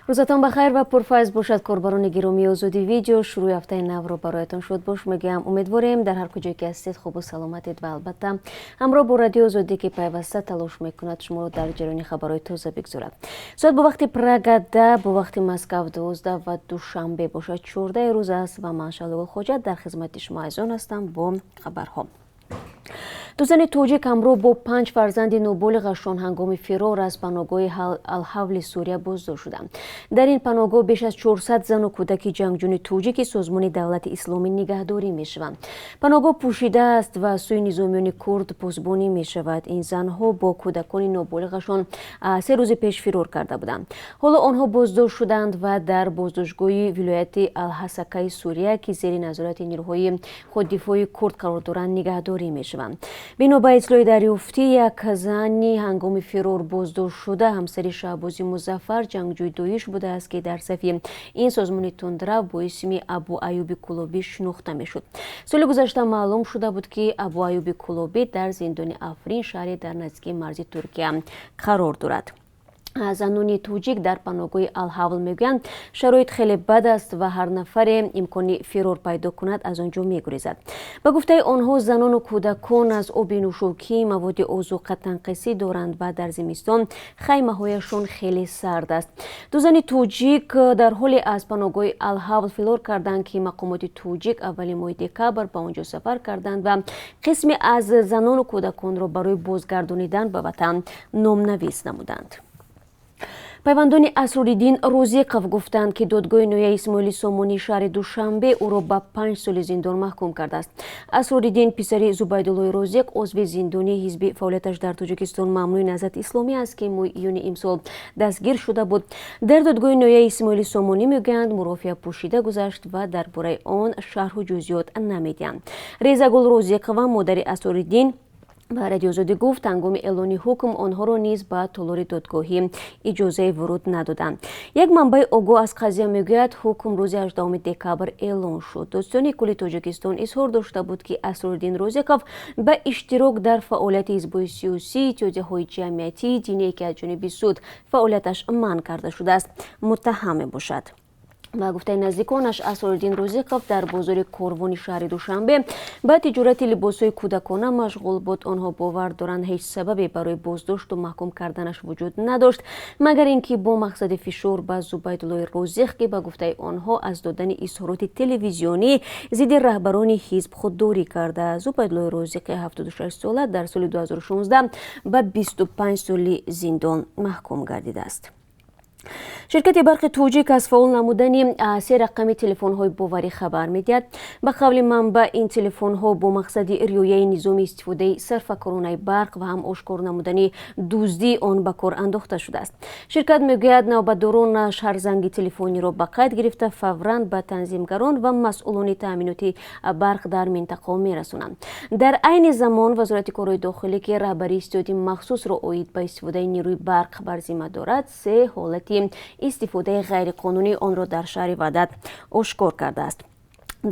рӯзатон бахайр ва пурфайз бошад корбарони гиромии озоди видео. шурӯи ҳафтаи навро бароятон шуд бош мегӯям. Умедворем дар ҳар куҷое ки ҳастед хубу саломатед ва албатта ҳамроҳ бо радиои озодӣ ки пайваста талош мекунад шуморо дар ҷараёни хабарҳои тоза бигзорад. соат бо вақти Прага 10, бо вақти Москав 12 ва душанбе бошад 14 рӯз аст ва ман Шалова хоҷат дар хизмати шумо азон ҳастам бо хабарҳо. ду зани тоҷик ҳамроҳ бо 5 фарзанди ноболиғашон ҳангоми фирор аз паноҳгоҳи алҳавли Сурия боздошт шуданд. дар ин паноҳгоҳ беш аз 400 зану кӯдаки ҷангҷӯни тоҷики созмони давлати исломӣ нигаҳдорӣ мешаванд. паноҳгоҳ пӯшида аст ва аз сӯи низомиёни курд позбонӣ мешавад. ин занҳо бо кӯдакони ноболиғашон 3 рӯзи пеш фирор карда буданд. ҳоло онҳо боздошт шуданд ва дар боздоштгоҳи вилояти Алҳасакаи Сурия ки зери назорати нирӯҳои худдифои курд қарор доранд нигаҳдорӣ мешаванд. бино ба итлои дарёфтӣ, як зани ҳангоми фирор боздошт шуда ҳамсари Шаҳбози Музаффар ҷангҷӯи Доиш будааст ки дар сафи ин созмони тундрав бо исми Абу Аюби Кулобӣ шинохта мешуд. соли гузашта маълум шуда буд ки Абу Аюби Кулобӣ дар зиндони Африн шаҳри дар наздики марзи Туркия қарор дорад. занони тоҷик дар паноҳгоҳи Алҳавл мегӯянд шароит хеле бад аст ва ҳар нафаре имкони фирор пайдо кунад аз он ҷо мегурезад. ба гуфтаи онҳо занону кӯдакон аз оби нӯшокӣ маводи озуқа танқисӣ доранд ва дар зимистон хаймаҳояшон хеле сард аст. ду зани тоҷик дар ҳоле аз паноҳгоҳи Алҳавл фирор карданд ки мақомоти тоҷик аввали моҳи декабр ба он ҷо сафар карданд ва қисме аз занону кӯдаконро барои бозгардонидан ба ватан номнавис намуданд. пайвандони Асрориддин Розиқов гуфтанд ки додгоҳи ноҳияи Исмоили Сомонии шаҳри Душанбе ӯро ба 5 соли зиндон маҳкум кардааст. Асрориддин писари Зубайдуллои Розиқ узви зиндонии ҳизби фаъолияташ дар Тоҷикистон мамнӯи Наҳзати Исломӣ аст ки моҳи июни имсол дастгир шуда буд. дар додгоҳи ноҳияи Исмоили Сомонӣ мегӯянд мурофиа пӯшида гузашт ва дар бораи он шарҳу ҷузъиёт намедиҳанд. Резагул Розиқова модари Асрориддин ба радиоозодӣ гуфт ҳангоми эълони ҳукм онҳоро низ ба толори додгоҳӣ иҷозаи вуруд надоданд. як манбаи огоҳ аз қазия мегӯяд ҳукм рӯзи 18 декабр эълон шуд. достиёни кулли Тоҷикистон изҳор дошта буд ки Асрориддин Розиқов ба иштирок дар фаъолияти ҳизбҳои сиёсӣ, иттиҳодияҳои ҷамъиятӣ, диние ки аз ҷониби суд фаъолияташ манъ карда шудааст муттаҳам мебошад. ба гуфтаи наздиконаш Асрориддин Розиқов дар бозори Корвони шаҳри Душанбе ба тиҷорати либосҳои кӯдакона машғул буд. онҳо бовар доранд ҳеҷ сабабе барои боздошту маҳкум карданаш вуҷуд надошт магар ин ки бо мақсади фишор ба Зубайдуллои Розиқ ки ба гуфтаи онҳо аз додани изҳороти телевизионӣ зидди раҳбарони ҳизб худдорӣ карда. Зубайдуллои Розиқи 76 сола дар соли 2016 ба 25 соли зиндон маҳкум гардидааст. ширкати барқи тоҷик аз фаъол намудани 3 рақами телефонҳои боварӣ хабар медиҳад. ба қавли манба ин телефонҳо бо мақсади риояи низоми истифодаи сарфакоронаи барқ ва ҳам ошкор намудани дуздии он ба кор андохта шудааст. ширкат мегӯяд навбатдорон шарзанги телефониро ба қайд гирифта фавран ба танзимгарон ва масъулони таъминоти барқ дар минтақаҳо мерасонанд. дар айни замон вазорати корҳои дохилӣ ки раҳбарии истиҳоди махсусро оид ба истифодаи нирӯи барқ бар зимма дорад 3 ҳолати истифодаи ғайриқонунӣ онро дар шаҳри Ваҳдат ошкор кардааст.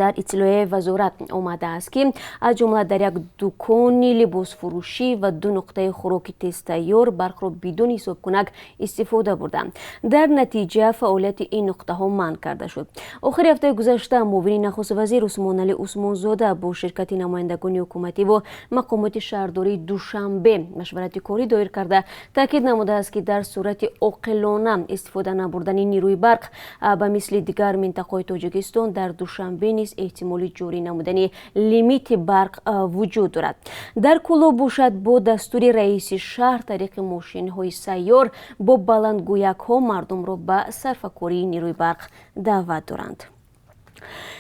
дар иттилоияи вазорат омадааст ки аз ҷумла дар як дукони либосфурӯшӣ ва 2 нуқтаи хӯроки тезтайёр барқро бидуни ҳисобкунак истифода бурданд. дар натиҷа фаъолияти ин нуқтаҳо манъ карда шуд. охири ҳафтаи гузашта муовини нахусти вазир Усмоналӣ Усмонзода бо ширкати намояндагони ҳукумативу мақомоти шаҳрдории Душанбе машварати корӣ доир карда таъкид намудааст ки дар сурати оқилона истифода набурдани нирӯи барқ ба мисли дигар минтақаҳои Тоҷикистон дар Душанбе эҳтимоли ҷорӣ намудани лимити барқ вуҷуд дорад. дар кулло бошад бо дастури раиси шаҳр тариқи мошинҳои сайёр бо баландгӯякҳо мардумро ба сарфакории нирӯи барқ даъват доранд.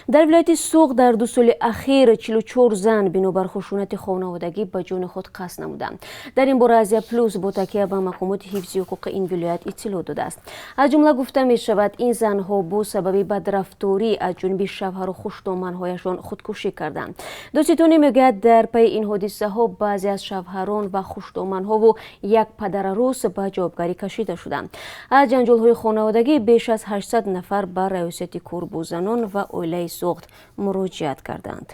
дар вилояти Суғ дар 2 соли ахир 44 зан бинобар хушунати хонаводагӣ ба ҷони худ қасд намуданд. дар ин бора Азия Плюс бо такя ба мақомоти ҳифзи ҳуқуқи ин вилоят иттилоъ додааст. аз ҷумла гуфта мешавад ин занҳо бо сабаби бадрафторӣ аз ҷониби шавҳару хуштоманҳояшон худкушӣ карданд. доститоне мегӯяд дар пайи ин ҳодисаҳо баъзе аз шавҳарон ва хуштоманҳову як падарарӯс ба ҷавобгарӣ кашида шуданд. аз ҷанҷолҳои хонаводагӣ беш аз 800 нафар ба раёсати корбузанон ва оилаи Суғд муроҷиат карданд.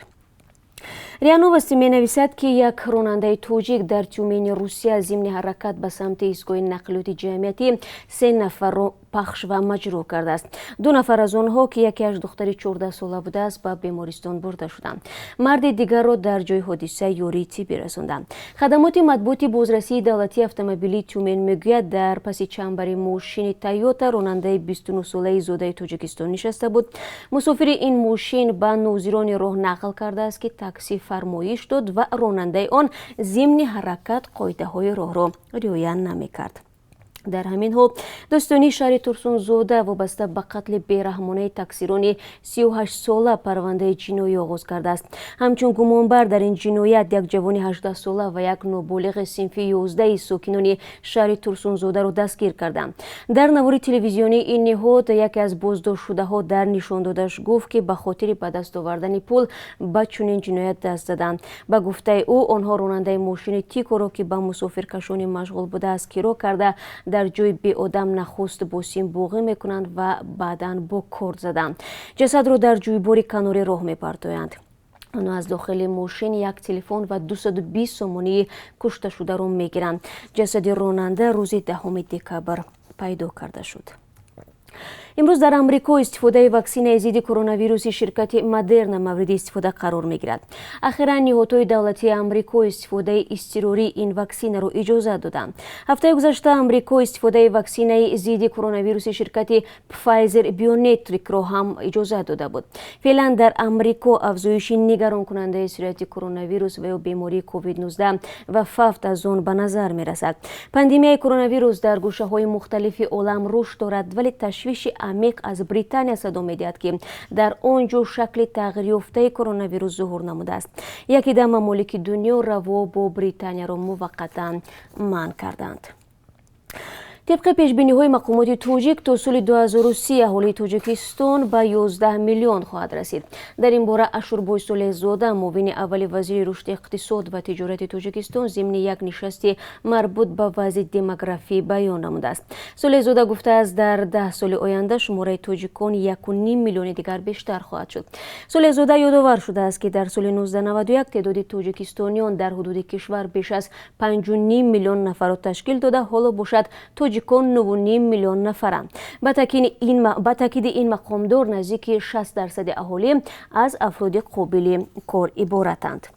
риа новости менависад ки як ронандаи тоҷик дар тюмени русия зимни ҳаракат ба самти истгоҳи нақлиёти ҷамъиятӣ 3 нафарро пахш ва маҷрур кардааст. 2 нафар аз онҳо ки якеаш духтари 14 сола будааст ба бемористон бурда шуданд. марди дигарро дар ҷои ҳодиса ёрии тиббӣ расонданд. хадамоти матбуоти бозрасии давлатии автомобилии тюмен мегӯяд дар паси чамбари мошини Toyota ронандаи 29 солаи зодаи тоҷикистон нишаста буд. мусофири ин мошин ба нозирони роҳ нақл кардааст ки такси фармоиш дод ва ронандаи он зимни ҳаракат қоидаҳои роҳро риоя намекард. дар ҳамин ҳол достони шаҳри турсунзода вобаста ба қатли бераҳмонаи таксирони 38 сола парвандаи ҷиноӣ оғоз кардааст. ҳамчун гумонбар дар ин ҷиноят як ҷавони 18 сола ва як ноболиғи синфи 11 сокинони шаҳри турсунзодаро дастгир карданд. дар навори телевизионӣ ин ниҳод яке аз боздоштшудаҳо дар нишон додаш гуфт ки ба хотири ба даст овардани пул ба чунин ҷиноят даст заданд. ба гуфтаи ӯ онҳо ронандаи мошини тикоро ки ба мусофиркашонӣ машғул будааст киро карда дар ҷои беодам нахуст бо сим боғӣ мекунанд ва баъдан бо корд заданд. ҷасадро дар ҷӯйбори канори роҳ мепартоянд. онҳо аз дохили мошин як телефон ва 220 сомонии кушташударо мегиранд. ҷасади ронанда рӯзи 10 декабр пайдо карда шуд. имрӯз дар амрико истифодаи ваксинаи зидди коронавируси ширкати Модерна мавриди истифода қарор мегирад. ахиран ниҳодҳои давлатии амрико истифодаи изтирории ин ваксинаро иҷозат доданд. ҳафтаи гузашта амрико истифодаи ваксинаи зидди коронавируси ширкати Pfizer-BioNTechро ҳам иҷозат дода буд. феълан дар амрико афзоиши нигаронкунандаи сирояти коронавирус ва ё бемории COVID-19 ва фавт аз он ба назар мерасад. пандемияи коронавирус дар гӯшаҳои мухталифи олам рушд дорад, вале ташвиши амиқ аз Британия садо медиҳад ки дар он ҷо шакли тағйирёфтаи коронавирус зуҳур намудааст. яке да мамолики дунё раво бо Британияро муваққатан манъ карданд. طبق پیشبینی‌های مقامات توجیک تا سال 2030 اهالی توجیکستان به 11 میلیون خواهد رسید. در این باره اشوربوی صالح‌زاده معاون اول وزیر رشد اقتصاد و تجارت توجیکستان ضمن یک نشست مربوط به وضع دموگرافی بیان نموده است. صالح‌زاده گفته است در 10 سال آینده شماره توجیکان 1.5 میلیون دیگر بیشتر خواهد شد. صالح‌زاده یادآور شده است که در سال 1991 تعداد توجیکستانیان در حدود کشور بیش از 5.5 میلیون نفر را تشکیل داده، حالا باشد توجیکان 9.5 میلیون نفرند. با تاکید این مقامدار نزدیک 60% اهالی از افراد قابل کار عبارتند.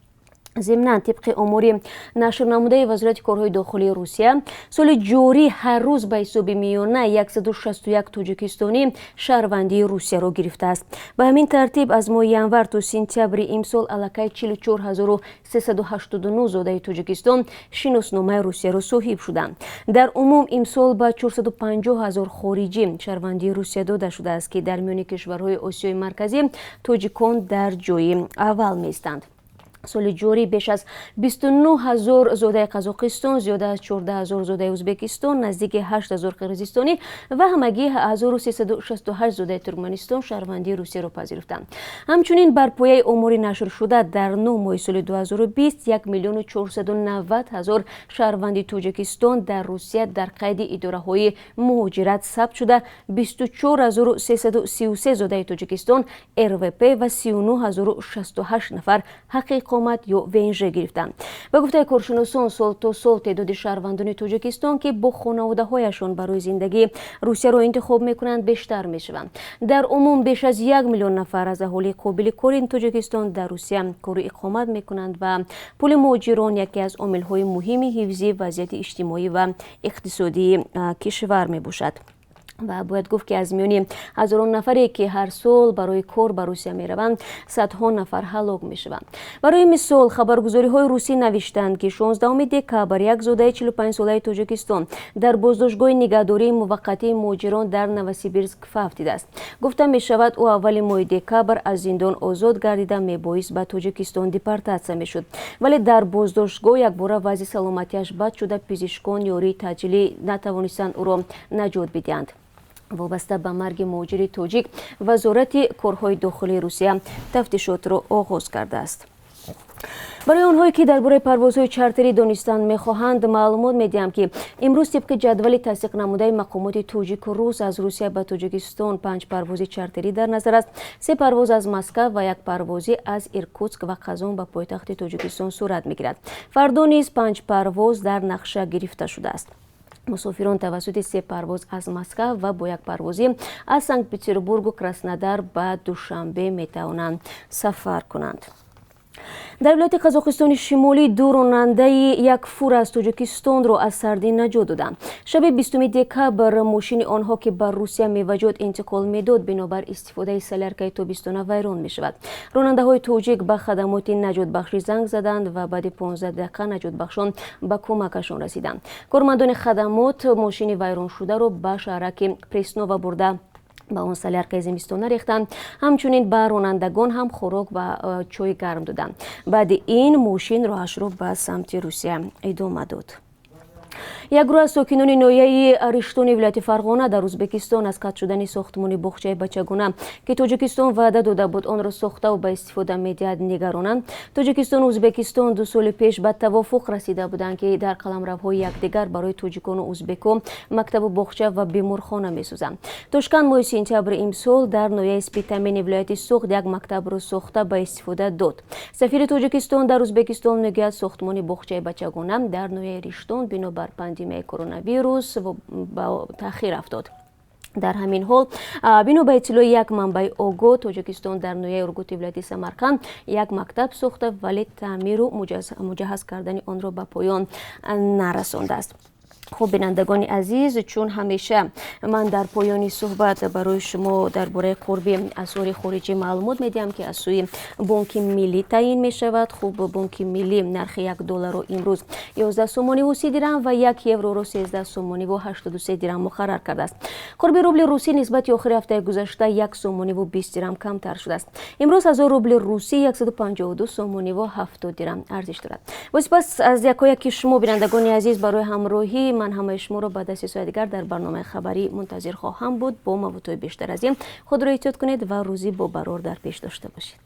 ضمناً طبق امور نشر نموده وزارت کارهای داخلی روسیه سال جاری هر روز به حساب میانه 161 توجیکستانی شهروندی روسیه را گرفته است. به همین ترتیب از ماه ینور تا سپتامبر امسال علاقه 44389 زاده توجیکستان شناسنامه روسیه را صاحب شدند. در عموم امسال به 450,000 خارجی شهروندی روسیه داده شده است که در میان کشورهای آسیای مرکزی توجیکان در جای اول می‌ایستند. سال جاری بیش از 29,000 زاده قزاقستان، زیاده از 14,000 زاده ازبکستان، نزدیک 8,000 قرقیزستانی و همگی 1368 زاده ترکمنستان شهروندی روسیه را پذیرفتند. همچنین بر پایه امور نشر شده در 9 ماه سال 2020 1,490,000 شهروندی توجیکستان در روسیه در قید اداره‌های مهاجرت ثبت شده، 24,333 زاده توجیکستان RVP و 39,068 نفر حق اقامت یا ونژه گرفتند. به گفته کارشناسان سال تا سال تعداد شهروندان توجیکستان که با خانواده‌هایشان برای زندگی روسیه را انتخاب می‌کنند بیشتر می‌شوند. در عموم بیش از 1 میلیون نفر از اهالی قابل کار توجیکستان در روسیه کار اقامت می‌کنند و پول مهاجران یکی از عامل‌های مهم حفظ وضعیت اجتماعی و اقتصادی کشور میباشد. و باید گفت که از میان هزاران نفری که هر سال برای کار به روسیه میروند صدها نفر هلاک میشوند. برای مثال خبرگزاری های روسی نوشتند که 16 دکبر یک زاده 45 ساله توجیکستان در بازداشتگاه نگهداری موقتی مهاجران در نوسیبیرسک فوتیده است. گفته می شود او اول ماه دکبر از زندان آزاد گردیده میبایست به توجیکستان دیپورتاسیا میشد، ولی در بازداشتگاه یک بار وضع سلامتیش بد شده پزشکان یاری تجلی نتوانستند او را نجات بدهند. وابسته به مرگ مهاجر توجیک وزارت کارهای داخلی روسیه تفتیشات را آغاز کرده است. برای آنهایی که درباره پروازهای چارتری دانستن می‌خواهند معلومات می‌دهم که امروز طبق جدول تصدیق نموده مقامات تاجیک و روس از روسیه به تاجیکستان 5 پرواز چارتری در نظر است. 3 پرواز از مسکو و 1 پروازی از ایرکوتسک و قزان به پایتخت تاجیکستان صورت می‌گیرد. فردا نیز 5 پرواز در نقشه گرفته شده است. مسافران توسط 3 پرواز از مسکو و با 1 پروازی از سنت پترزبورگ و کراسنودار به دوشنبه می‌توانند سفر کنند. در ولایت قزاقستان شمالی 2 راننده 1 فور از تاجیکستان را از سردی نجات دادند. شب 20 دکبر ماشین آنها که بر روسیه میوجد انتقال میداد بنابر استفاده سلرکه تابستانه ویران می شود. راننده های تاجیک به خدمات نجات بخشی زنگ زدند و بعد 15 دقیقه نجات بخشان به کمکشان رسیدند. کارمندان خدمات ماشین ویران شده را به شهرک پرسنو برده با اون سلرکه زمستانه ریختند. همچنین به رانندگان هم خوراک و چای گرم دادند. بعد این ماشین راهش را به سمت روسیه ادامه داد. یک گروه از ساکنان ناحیه ریشتون ولایت فرغانه در ازبکستان از قطع شدن ساختمان باغچه بچگانه که تاجیکستان وعده داده بود آن را ساخته و به استفاده می‌دهد نگرانند. تاجیکستان و ازبکستان 2 سال پیش به توافق رسیده بودند که در قلمروهای یکدیگر برای تاجیکان و ازبکان مکتب و باغچه و بیمارخانه می‌سازند. توشکان ماه سپتامبر امسال در ناحیه سپیتامین ولایت سوخت 1 مکتب را ساخته به استفاده داد. سفیر تاجیکستان در ازبکستان می‌گوید ساختمان باغچه بچگانه در ناحیه ریشتون بنابر پاندمی کرونا ویروس با تأخیر افتاد. در همین حال بنا به اطلاع 1 منبع آگاه تاجیکستان در ناحیه ارگوت ولایت سمرقند 1 مکتب ساخته ولی تعمیر و مجهز کردن آن را به پایان نرسانده است. خب بینندگان عزیز، چون همیشه من در پایانی صحبت برای شما درباره قرب اسعار خارجی معلومات میدم که از سوی بانک ملی تعیین می شود. خب بانک ملی نرخ 1 دلار رو امروز 11 سومانی و 30 درهم و 1 یورو رو 13 سومانی و 83 درهم مقرر کرده است. قرب روبل روسی نسبت آخر هفته گذشته 1 سومانی و 20 درهم کمتر شده است. امروز 1000 روبل روسی 152 سومانی و 70 درهم ارزش دارد. با سپاس از یکایک شما بینندگان عزیز برای همراهی. من همه شما را بعد از 3 ساعت دیگر در برنامه خبری منتظر خواهم بود. با موضوع بیشتر از این خود را احتیاط کنید و روزی با برار در پیش داشته باشید.